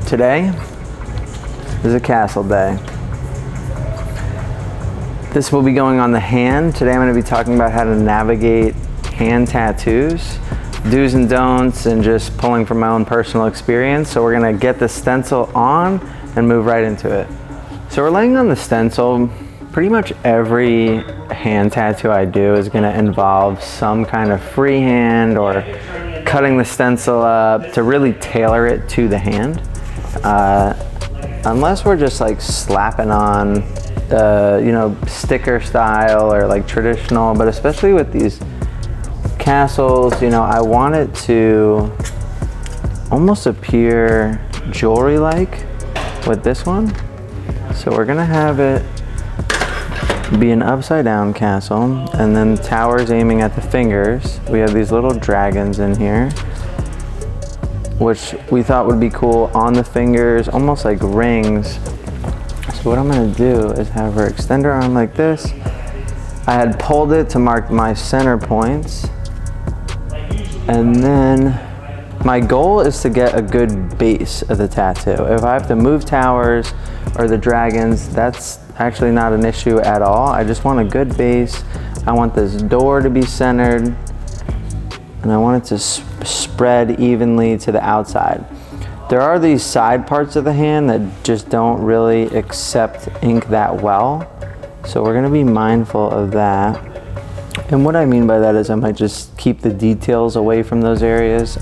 Today is a castle day. This will be going on the hand. Today I'm going to be talking about how to navigate hand tattoos, do's and don'ts, and just pulling from my own personal experience. So we're going to get the stencil on and move right into it. So we're laying on the stencil. Pretty much every hand tattoo I do is going to involve some kind of freehand or cutting the stencil up to really tailor it to the hand. Unless we're just like slapping on, you know, sticker style or like traditional, but especially with these castles, you know, I want it to almost appear jewelry-like with this one. So we're gonna have it be an upside down castle, and then towers aiming at the fingers. We have these little dragons in here, which we thought would be cool on the fingers, almost like rings. So what I'm gonna do is have her extend her arm like this. I had pulled it to mark my center points, and then my goal is to get a good base of the tattoo. If I have to move towers or the dragons, that's actually not an issue at all. I just want a good base. I want this door to be centered, and I want it to spread evenly to the outside. There are these side parts of the hand that just don't really accept ink that well, so we're gonna be mindful of that. And what I mean by that is I might just keep the details away from those areas.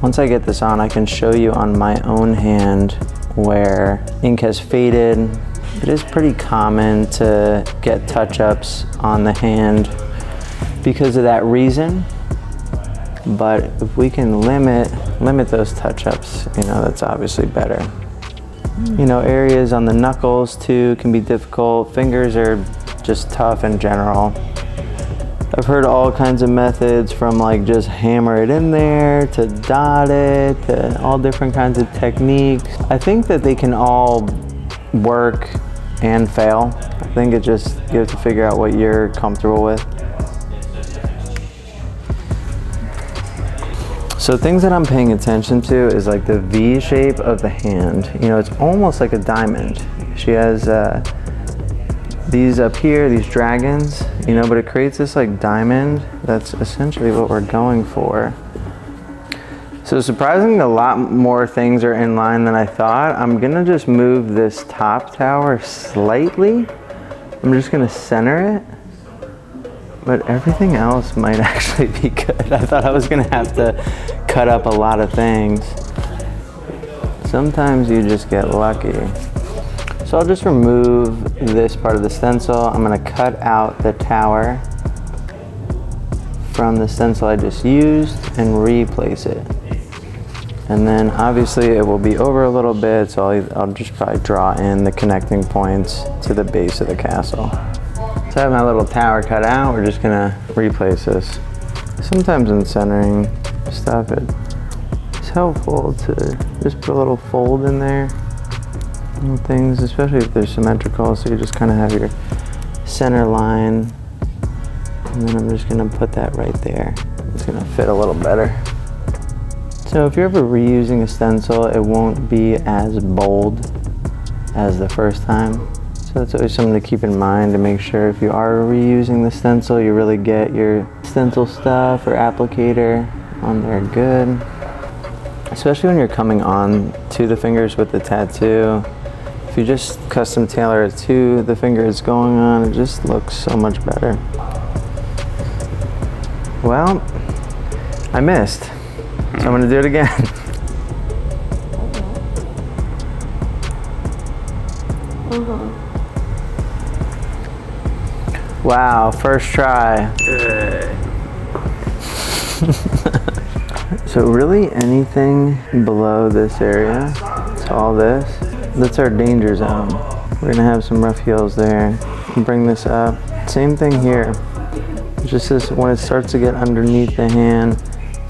Once I get this on, I can show you on my own hand where ink has faded. It is pretty common to get touch-ups on the hand because of that reason. But if we can limit those touch-ups, you know, that's obviously better. You know, areas on the knuckles too can be difficult. Fingers are just tough in general. I've heard all kinds of methods, from like just hammer it in there to dot it to all different kinds of techniques. I think that they can all work and fail. I think it just, you have to figure out what you're comfortable with. So things that I'm paying attention to is like the V shape of the hand. You know, it's almost like a diamond. She has these up here, these dragons, you know, but it creates this like diamond. That's essentially what we're going for. So surprisingly, a lot more things are in line than I thought. I'm gonna just move this top tower slightly. I'm just gonna center it. But everything else might actually be good. I thought I was gonna have to cut up a lot of things. Sometimes you just get lucky. So I'll just remove this part of the stencil. I'm gonna cut out the tower from the stencil I just used and replace it. And then obviously it will be over a little bit, so I'll just probably draw in the connecting points to the base of the castle. So I have my little tower cut out. We're just gonna replace this. Sometimes in centering stuff, it's helpful to just put a little fold in there and things, especially if they're symmetrical, so you just kind of have your center line. And then I'm just gonna put that right there. It's gonna fit a little better. So if you're ever reusing a stencil, it won't be as bold as the first time. So that's always something to keep in mind, to make sure if you are reusing the stencil, you really get your stencil stuff or applicator on there good. Especially when you're coming on to the fingers with the tattoo. If you just custom tailor it to the finger it's going on, it just looks so much better. Well, I missed. So I'm gonna do it again. Wow, first try. So really anything below this area, so all this, that's our danger zone. We're gonna have some rough heels there. Bring this up. Same thing here. Just this, when it starts to get underneath the hand,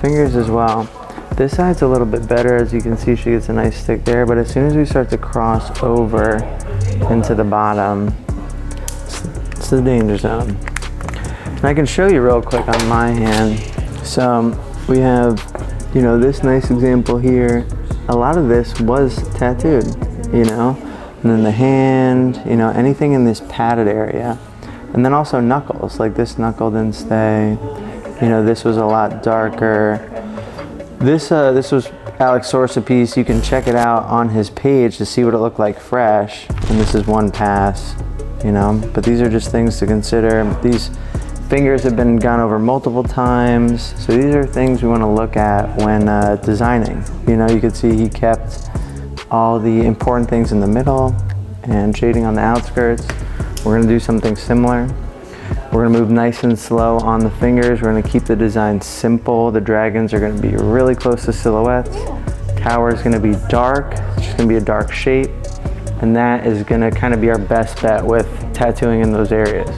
fingers as well. This side's a little bit better. As you can see, she gets a nice stick there, but as soon as we start to cross over into the bottom, it's the danger zone. And I can show you real quick on my hand. So we have, you know, this nice example here, a lot of this was tattooed, you know? And then the hand, you know, anything in this padded area. And then also knuckles, like this knuckle didn't stay. You know, this was a lot darker. This was Alex Sorsapiece. You can check it out on his page to see what it looked like fresh. And this is one pass, you know? But these are just things to consider. These fingers have been gone over multiple times. So these are things we want to look at when designing. You know, you could see he kept all the important things in the middle and shading on the outskirts. We're going to do something similar. We're going to move nice and slow on the fingers. We're going to keep the design simple. The dragons are going to be really close to silhouettes. Tower is going to be dark. It's just going to be a dark shape. And that is going to kind of be our best bet with tattooing in those areas.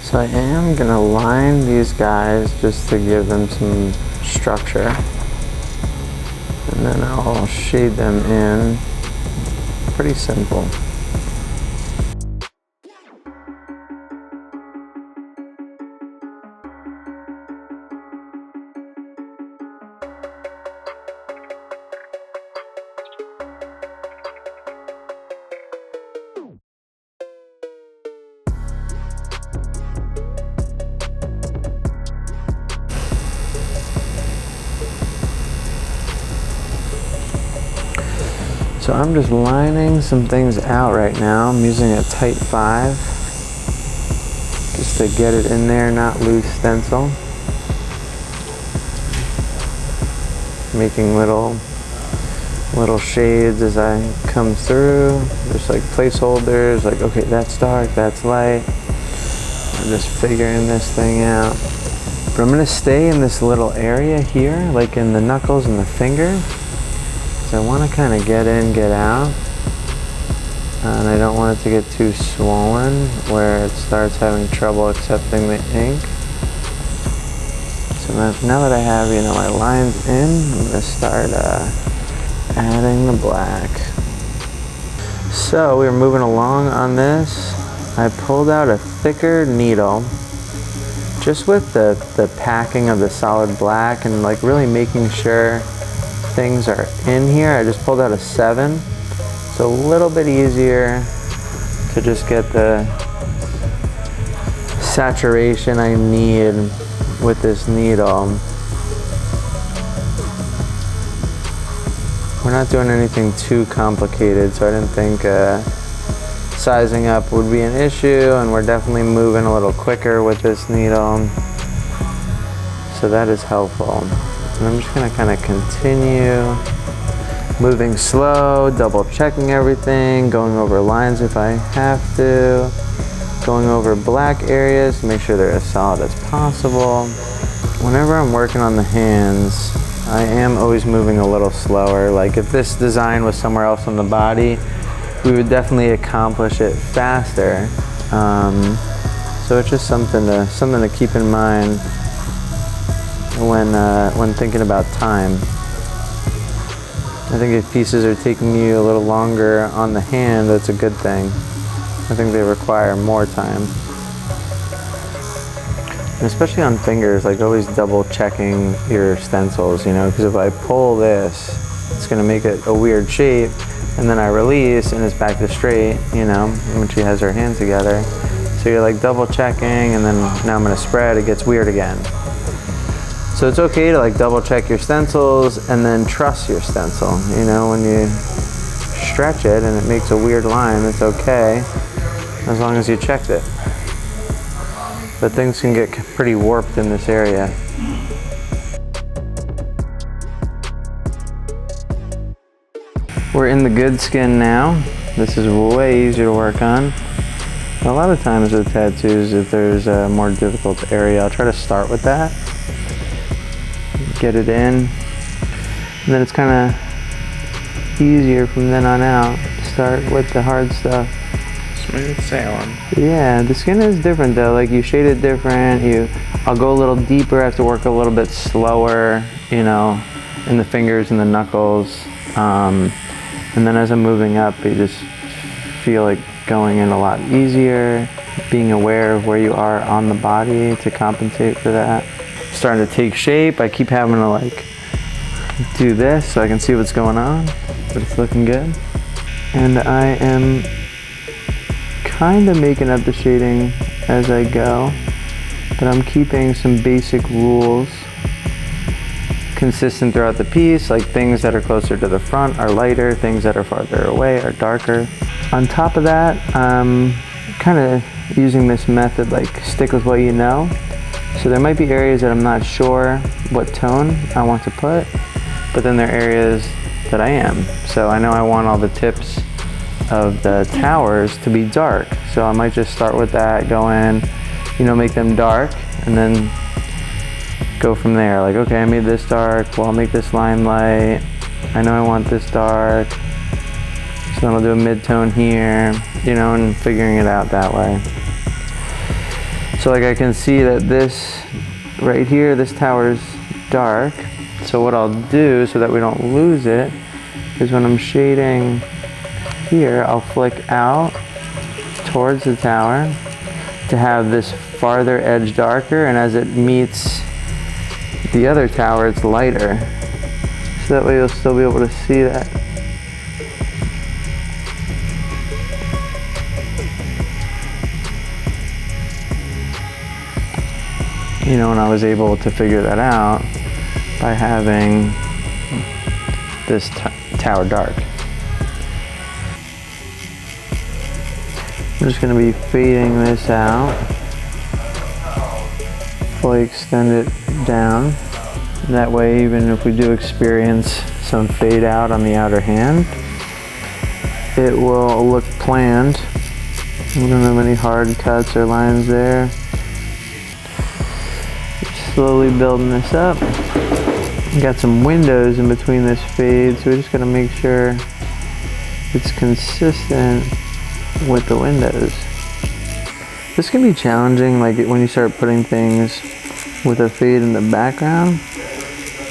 So I am going to line these guys just to give them some structure. And then I'll shade them in. Pretty simple. So I'm just lining some things out right now. I'm using a tight 5 just to get it in there, not lose stencil. Making little shades as I come through, just like placeholders, like, okay, that's dark, that's light. I'm just figuring this thing out. But I'm gonna stay in this little area here, like in the knuckles and the finger. So I want to kind of get in, get out, and I don't want it to get too swollen where it starts having trouble accepting the ink. So now that I have, you know, my lines in, I'm going to start adding the black. So we were moving along on this. I pulled out a thicker needle just with the packing of the solid black and like really making sure things are in here. I just pulled out a 7. It's a little bit easier to just get the saturation I need with this needle. We're not doing anything too complicated, so I didn't think sizing up would be an issue, and we're definitely moving a little quicker with this needle, so that is helpful. And I'm just going to kind of continue moving slow, double checking everything, going over lines if I have to, going over black areas to make sure they're as solid as possible. Whenever I'm working on the hands, I am always moving a little slower. Like if this design was somewhere else on the body, we would definitely accomplish it faster. So it's just something to keep in mind when thinking about time. I think if pieces are taking you a little longer on the hand, that's a good thing. I think they require more time. And especially on fingers, like always double checking your stencils, you know, because if I pull this, it's gonna make it a weird shape, and then I release and it's back to straight, you know, when she has her hands together. So you're like double checking, and then now I'm gonna spread, it gets weird again. So it's okay to like double check your stencils and then trust your stencil. You know, when you stretch it and it makes a weird line, it's okay, as long as you checked it. But things can get pretty warped in this area. We're in the good skin now. This is way easier to work on. A lot of times with tattoos, if there's a more difficult area, I'll try to start with that. Get it in, and then it's kind of easier from then on out. Start with the hard stuff. Smooth sailing. Yeah, the skin is different though. Like you shade it different. I'll go a little deeper. I have to work a little bit slower, you know, in the fingers and the knuckles. And then as I'm moving up, you just feel like going in a lot easier, being aware of where you are on the body to compensate for that. Starting to take shape. I keep having to like do this so I can see what's going on, but it's looking good. And I am kind of making up the shading as I go, but I'm keeping some basic rules consistent throughout the piece, like things that are closer to the front are lighter, things that are farther away are darker. On top of that, I'm kind of using this method, like stick with what you know. So there might be areas that I'm not sure what tone I want to put, but then there are areas that I am. So I know I want all the tips of the towers to be dark. So I might just start with that, go in, you know, make them dark, and then go from there. Like, okay, I made this dark, well, I'll make this line light. I know I want this dark, so then I'll do a mid-tone here, you know, and figuring it out that way. So like I can see that this right here, this tower is dark. So what I'll do so that we don't lose it is when I'm shading here, I'll flick out towards the tower to have this farther edge darker, and as it meets the other tower, it's lighter. So that way you'll still be able to see that. You know, and I was able to figure that out by having this tower dark. I'm just going to be fading this out, fully extend it down. That way, even if we do experience some fade out on the outer hand, it will look planned. We don't have any hard cuts or lines there. Slowly building this up. Got some windows in between this fade, so we're just going to make sure it's consistent with the windows. This can be challenging, like when you start putting things with a fade in the background.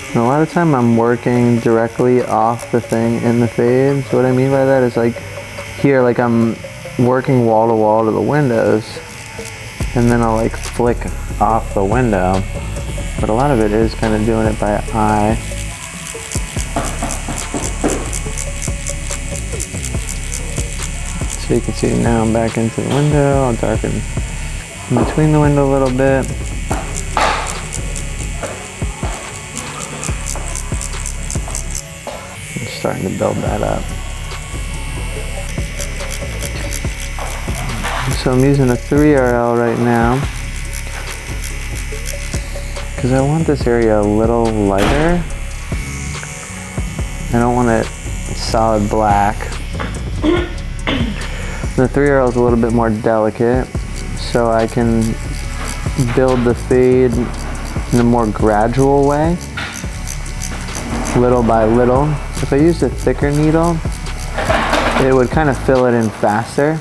And a lot of time I'm working directly off the thing in the fade. So what I mean by that is like here, like I'm working wall to wall to the windows, and then I'll like flick off the window. But a lot of it is kind of doing it by eye. So you can see now I'm back into the window. I'll darken in between the window a little bit. I'm starting to build that up. So I'm using a 3RL right now, because I want this area a little lighter. I don't want it solid black. The 3RL is a little bit more delicate, so I can build the fade in a more gradual way, little by little. If I used a thicker needle, it would kind of fill it in faster.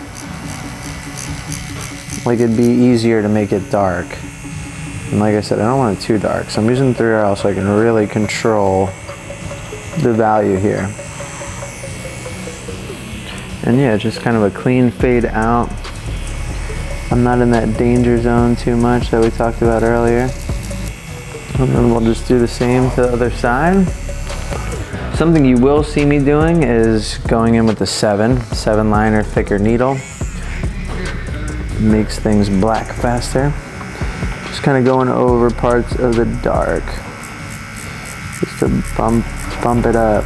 Like it'd be easier to make it dark. And like I said, I don't want it too dark, so I'm using 3RL so I can really control the value here. And yeah, just kind of a clean fade out. I'm not in that danger zone too much that we talked about earlier. And then we'll just do the same to the other side. Something you will see me doing is going in with the 7 liner thicker needle. Makes things black faster. Just kind of going over parts of the dark, just to bump it up.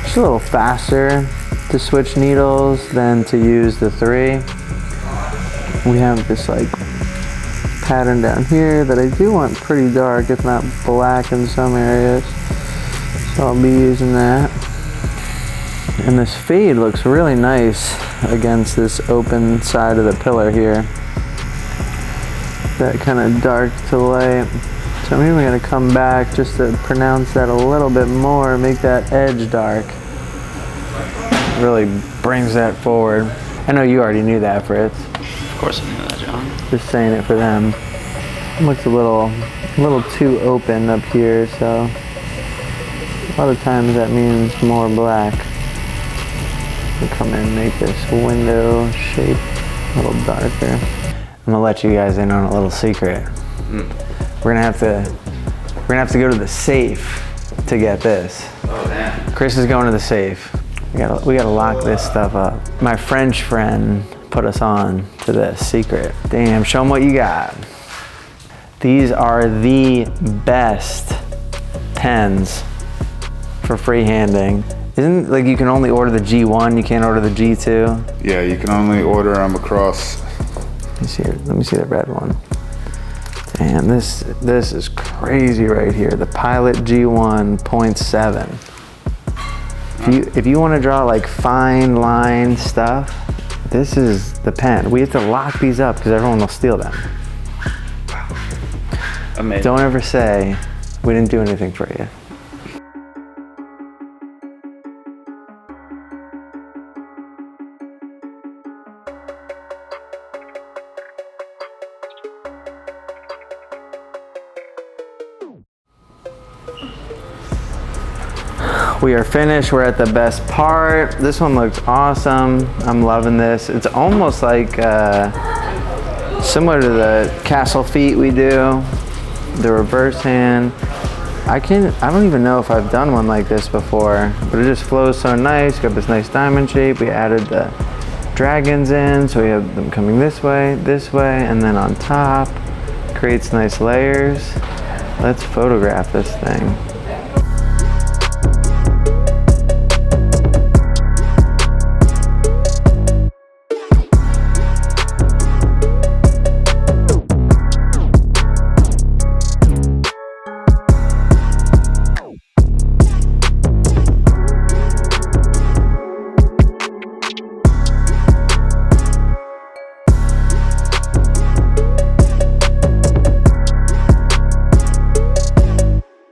Just a little faster to switch needles than to use the 3. We have this like pattern down here that I do want pretty dark, if not black in some areas. So I'll be using that. And this fade looks really nice against this open side of the pillar here. That kind of dark to light. So I'm even going to come back just to pronounce that a little bit more, make that edge dark. It really brings that forward. I know you already knew that, Fritz. Of course I knew that, John. Just saying it for them. It looks a little too open up here, so a lot of times that means more black. We'll come in and make this window shape a little darker. I'm gonna let you guys in on a little secret. We're gonna have to go to the safe to get this. Oh, damn. Chris is going to the safe. We gotta lock this stuff up. My French friend put us on to this secret. Damn, show them what you got. These are the best pens for freehanding. Isn't like you can only order the G1, you can't order the G2? Yeah, you can only order them across. Let me see the red one. Damn, this is crazy right here. The Pilot G1.7. If you want to draw like fine line stuff, this is the pen. We have to lock these up because everyone will steal them. Amazing. Don't ever say we didn't do anything for you. We are finished. We're at the best part. This one looks awesome. I'm loving this. It's almost like similar to the castle feet we do, the reverse hand. I don't even know if I've done one like this before, but it just flows so nice. Got this nice diamond shape. We added the dragons in, so we have them coming this way, and then on top. Creates nice layers. Let's photograph this thing.